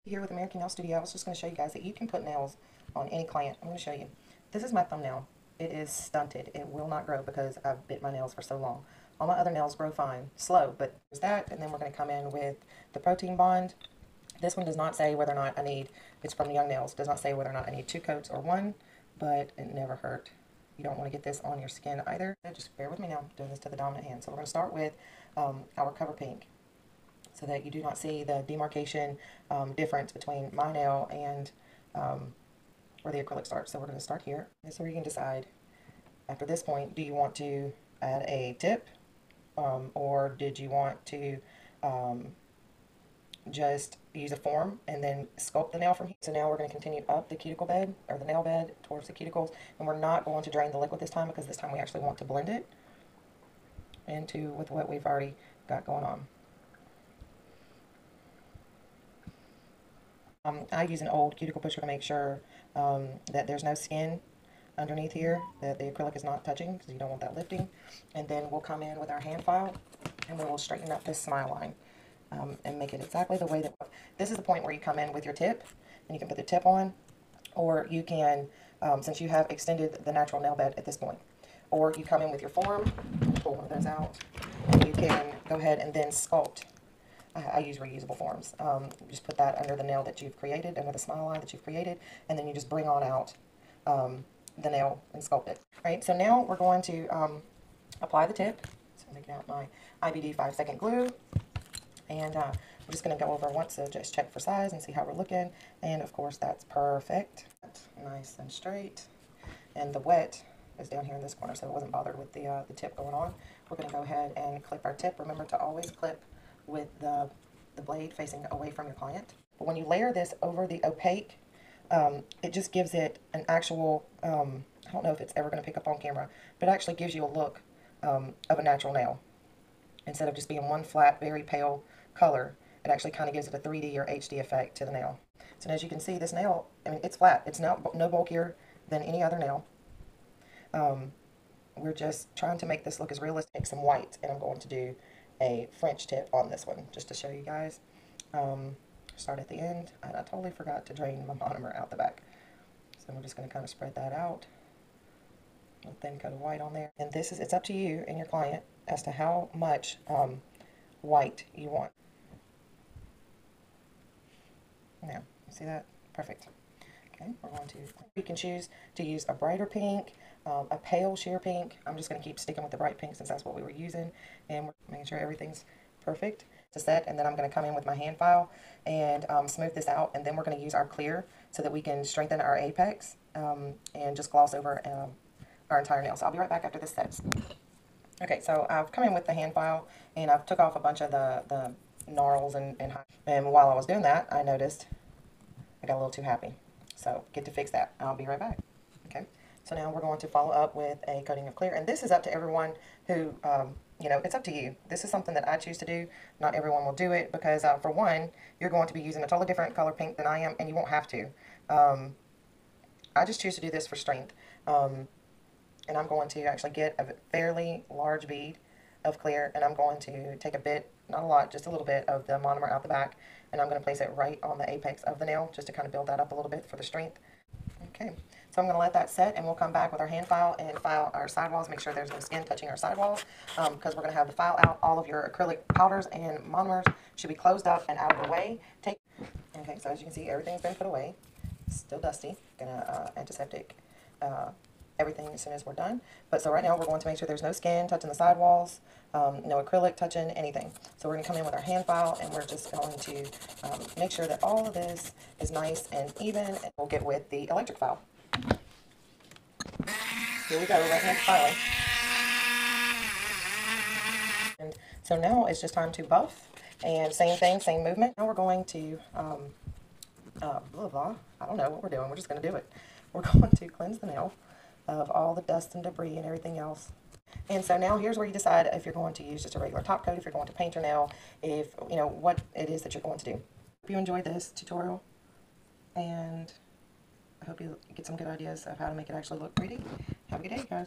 Here with American Nail Studio, I was just going to show you guys that you can put nails on any client. I'm going to show you. This is my thumbnail. It is stunted. It will not grow because I've bit my nails for so long. All my other nails grow fine, slow, but there's that. And then we're going to come in with the protein bond. This one does not say whether or not I need, it's from the Young Nails, does not say whether or not I need 2 coats or 1, but it never hurt. You don't want to get this on your skin either. So just bear with me now, I'm doing this to the dominant hand. So we're going to start with our cover pink, so that you do not see the demarcation difference between my nail and where the acrylic starts. So we're going to start here. This is where you can decide, after this point, do you want to add a tip or did you want to just use a form and then sculpt the nail from here. So now we're going to continue up the cuticle bed, or the nail bed, towards the cuticles, and we're not going to drain the liquid this time because this time we actually want to blend it into with what we've already got going on. I use an old cuticle pusher to make sure that there's no skin underneath here, that the acrylic is not touching, because you don't want that lifting. And then we'll come in with our hand file and we will straighten up this smile line and make it exactly the way that. This is the point where you come in with your tip, and you can put the tip on, or you can, since you have extended the natural nail bed at this point, or you come in with your form, pull one of those out, and you can go ahead and then sculpt. I use reusable forms. Just put that under the nail that you've created, under the smile line that you've created, and then you just bring on out the nail and sculpt it. All right, so now we're going to apply the tip. So I'm taking out my IBD 5-second glue, and I'm just going to go over once to just check for size and see how we're looking. And of course, that's perfect. That's nice and straight. And the wet is down here in this corner, so it wasn't bothered with the tip going on. We're going to go ahead and clip our tip. Remember to always clip with the blade facing away from your client. But when you layer this over the opaque, it just gives it an actual, I don't know if it's ever going to pick up on camera, but it actually gives you a look of a natural nail. Instead of just being one flat, very pale color, it actually kind of gives it a 3D or HD effect to the nail. So as you can see, this nail, I mean, it's flat. It's no bulkier than any other nail. We're just trying to make this look as realistic. Take some white, and I'm going to do a French tip on this one, just to show you guys. Start at the end, and I totally forgot to drain my monomer out the back. So we're just going to kind of spread that out. A thin coat of white on there. And this is, it's up to you and your client as to how much white you want. Now, you see that? Perfect. Okay, we're going to, you can choose to use a brighter pink, a pale sheer pink. I'm just going to keep sticking with the bright pink since that's what we were using, and we're making sure everything's perfect to set. And then I'm going to come in with my hand file and smooth this out, and then we're going to use our clear so that we can strengthen our apex and just gloss over our entire nail. So I'll be right back after this sets. Okay, so I've come in with the hand file, and I've took off a bunch of the gnarls and while I was doing that, I noticed I got a little too happy. So get to fix that. I'll be right back. Okay. So now we're going to follow up with a coating of clear. And this is up to everyone who, you know, it's up to you. This is something that I choose to do. Not everyone will do it because, for one, you're going to be using a totally different color pink than I am, and you won't have to. I just choose to do this for strength. And I'm going to actually get a fairly large bead of clear, and I'm going to take a bit, not a lot, just a little bit of the monomer out the back, and I'm going to place it right on the apex of the nail just to kind of build that up a little bit for the strength. Okay, so I'm going to let that set, and we'll come back with our hand file and file our sidewalls, make sure there's no skin touching our sidewalls, because we're going to have the file out. All of your acrylic powders and monomers should be closed up and out of the way. Okay, so as you can see, everything's been put away. It's still dusty. Gonna antiseptic everything as soon as we're done. But so right now we're going to make sure there's no skin touching the sidewalls, no acrylic touching anything. So we're going to come in with our hand file, and we're just going to make sure that all of this is nice and even, and we'll get with the electric file. Here we go, right hand filing. And so now it's just time to buff, and same thing, same movement. Now we're going to, blah, blah, I don't know what we're doing, we're just going to do it. We're going to cleanse the nail of all the dust and debris and everything else. And so now here's where you decide if you're going to use just a regular top coat, if you're going to paint your nail, if, you know, what it is that you're going to do. Hope you enjoyed this tutorial, and I hope you get some good ideas of how to make it actually look pretty. Have a good day, guys.